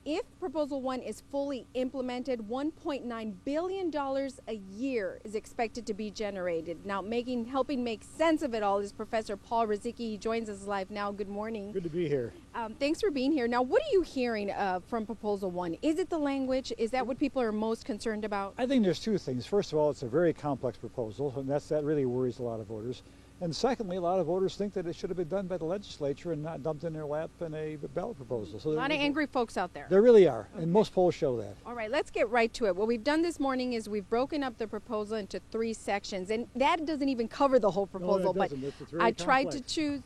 if Proposal 1 is fully implemented, $1.9 billion a year is expected to be generated. Now, helping make sense of it all is Professor Paul Rozycki. He joins us live now. Good morning. Good to be here. Thanks for being here. Now, what are you hearing from Proposal 1? Is it the language? Is that what people are most concerned about? I think there's two things. First of all, it's a very complex proposal, and that really worries a lot of voters. And secondly, a lot of voters think that it should have been done by the legislature and not dumped in their lap in a ballot proposal. So a lot of angry folks out there. There really are, and most polls show that. All right, let's get right to it. What we've done this morning is we've broken up the proposal into 3 sections, and that doesn't even cover the whole proposal. No, it doesn't. It's very I tried complex. to choose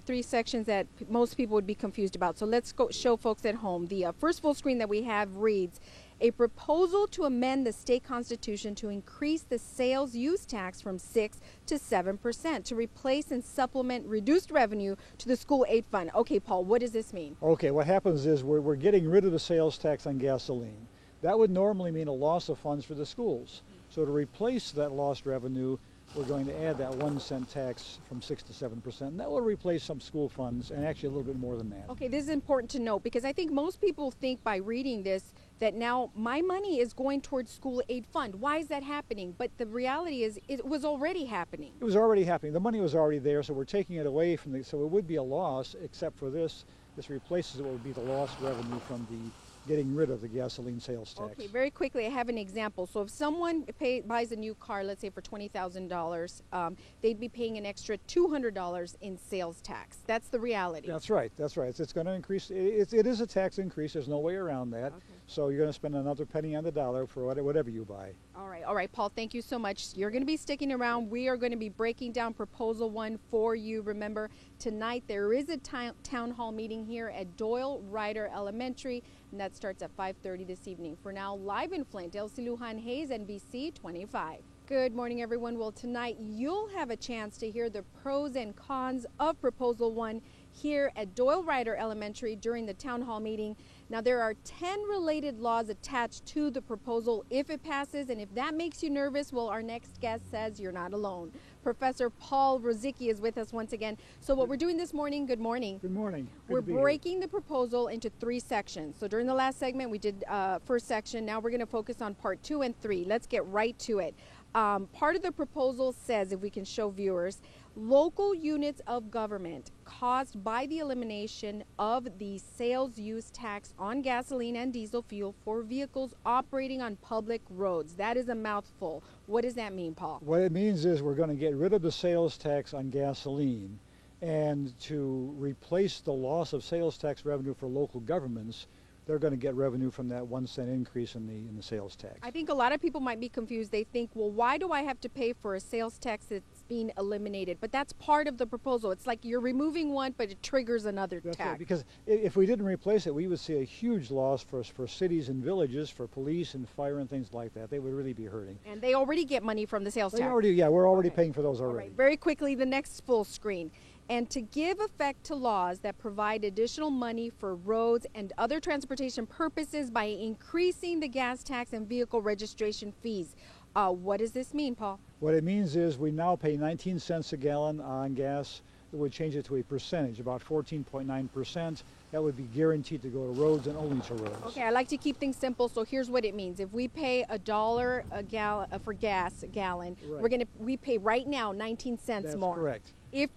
three sections that most people would be confused about. So let's go show folks at home. The first full screen that we have reads, a proposal to amend the state constitution to increase the sales use tax from 6 to 7% to replace and supplement reduced revenue to the school aid fund. Okay, Paul, what does this mean? Okay, what happens is we're getting rid of the sales tax on gasoline. That would normally mean a loss of funds for the schools. So to replace that lost revenue, we're going to add that 1 cent tax from 6 to 7%. And that will replace some school funds and actually a little bit more than that. Okay, this is important to note because I think most people think by reading this that now my money is going towards school aid fund. Why is that happening? But the reality is it was already happening. It was already happening. The money was already there, so we're taking it away from so it would be a loss, except for this. This replaces what would be the lost revenue from the getting rid of the gasoline sales tax. Okay, very quickly, I have an example. So if someone buys a new car, let's say for $20,000, they'd be paying an extra $200 in sales tax. That's the reality. That's right. That's right. It's going to increase. It is a tax increase. There's no way around that. Okay. So you're going to spend another penny on the dollar for whatever you buy. All right, Paul, thank you so much. You're going to be sticking around. We are going to be breaking down Proposal 1 for you. Remember, tonight there is a town hall meeting here at Doyle Ryder Elementary, and that starts at 5:30 this evening. For now, live in Flint, Elsie Lujan Hayes, NBC 25. Good morning, everyone. Well, tonight you'll have a chance to hear the pros and cons of Proposal 1 here at Doyle Ryder Elementary during the town hall meeting. Now, there are 10 related laws attached to the proposal if it passes, and if that makes you nervous, well, our next guest says you're not alone. Professor Paul Rozycki is with us once again. So what we're doing this morning, good morning. Good morning. We're breaking the proposal into 3 sections. So during the last segment, we did first section. Now we're going to focus on part 2 and 3. Let's get right to it. Part of the proposal says, if we can show viewers, local units of government caused by the elimination of the sales use tax on gasoline and diesel fuel for vehicles operating on public roads. That is a mouthful. What does that mean, Paul? What it means is we're going to get rid of the sales tax on gasoline, and to replace the loss of sales tax revenue for local governments, they're going to get revenue from that 1 cent increase in the sales tax. I think a lot of people might be confused. They think, well, why do I have to pay for a sales tax that's being eliminated? But that's part of the proposal. It's like you're removing one, but it triggers another That's tax. right, because if we didn't replace it, we would see a huge loss for cities and villages, for police and fire and things like that. They would really be hurting. And they already get money from the sales tax. We're already Okay. paying for those All already. right, very quickly, the next full screen. And to give effect to laws that provide additional money for roads and other transportation purposes by increasing the gas tax and vehicle registration fees. What does this mean, Paul? What it means is we now pay 19 cents a gallon on gas. It would change it to a percentage, about 14.9%. That would be guaranteed to go to roads and only to roads. Okay, I like to keep things simple, so here's what it means. If we pay $1 a gallon for gas, a gallon, Right. we pay right now 19 cents That's more. correct. If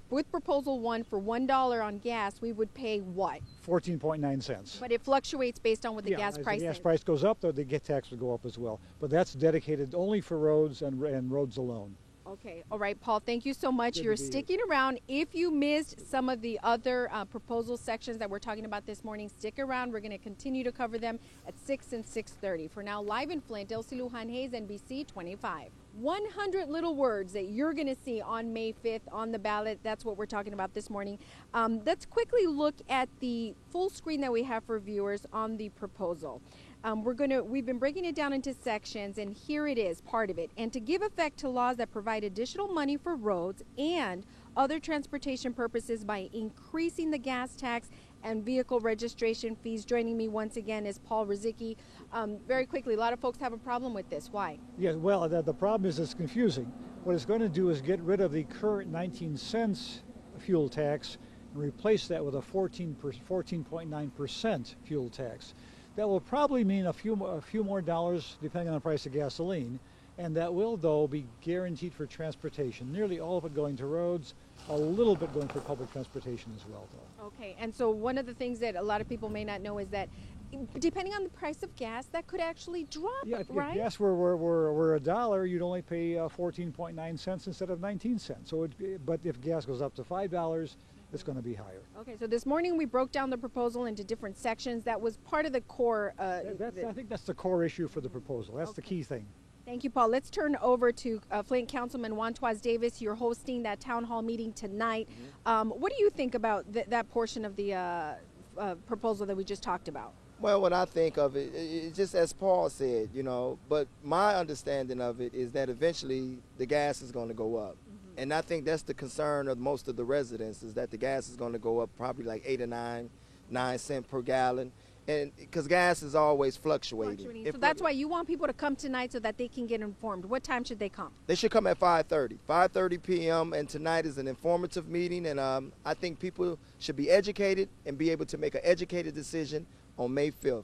with Proposal 1 for $1 on gas, we would pay what? 14.9 cents. But it fluctuates based on what the gas as price the gas is. price goes up, the gas tax would go up as well. But that's dedicated only for roads and roads alone. Okay, all right, Paul, thank you so much. Good to You're be here. sticking around. If you missed some of the other proposal sections that we're talking about this morning, stick around. We're going to continue to cover them at 6 and 6:30. For now, live in Flint, Elsie Lujan Hayes, NBC 25. 100 little words that you're going to see on May 5th on the ballot. That's what we're talking about this morning. Let's quickly look at the full screen that we have for viewers on the proposal. We've been breaking it down into sections, and here it is, part of it. And to give effect to laws that provide additional money for roads and other transportation purposes by increasing the gas tax and vehicle registration fees. Joining me once again is Paul Rozycki. Very quickly, a lot of folks have a problem with this. Why? Yeah, well, the problem is it's confusing. What it's going to do is get rid of the current 19 cents fuel tax and replace that with a 14.9% fuel tax. That will probably mean a few more dollars depending on the price of gasoline, and that will, though, be guaranteed for transportation. Nearly all of it going to roads, a little bit going for public transportation as well, though. Okay, and so one of the things that a lot of people may not know is that depending on the price of gas, that could actually drop, Yeah, if right? gas were $1, you'd only pay 14.9 cents instead of 19 cents. So, but if gas goes up to $5, it's going to be higher. Okay, so this morning we broke down the proposal into different sections. That was part of the core. I think that's the core issue for the proposal. That's the key thing. Thank you, Paul. Let's turn over to Flint Councilman Juan-Toise Davis. You're hosting that town hall meeting tonight. What do you think about that portion of the proposal that we just talked about? Well, when I think of it, it's just as Paul said, you know, but my understanding of it is that eventually the gas is going to go up. And I think that's the concern of most of the residents, is that the gas is going to go up probably like 8 or 9 cents per gallon. And because gas is always fluctuating. So that's why you want people to come tonight so that they can get informed. What time should they come? They should come at 5:30 p.m. And tonight is an informative meeting, and I think people should be educated and be able to make an educated decision on May 5th.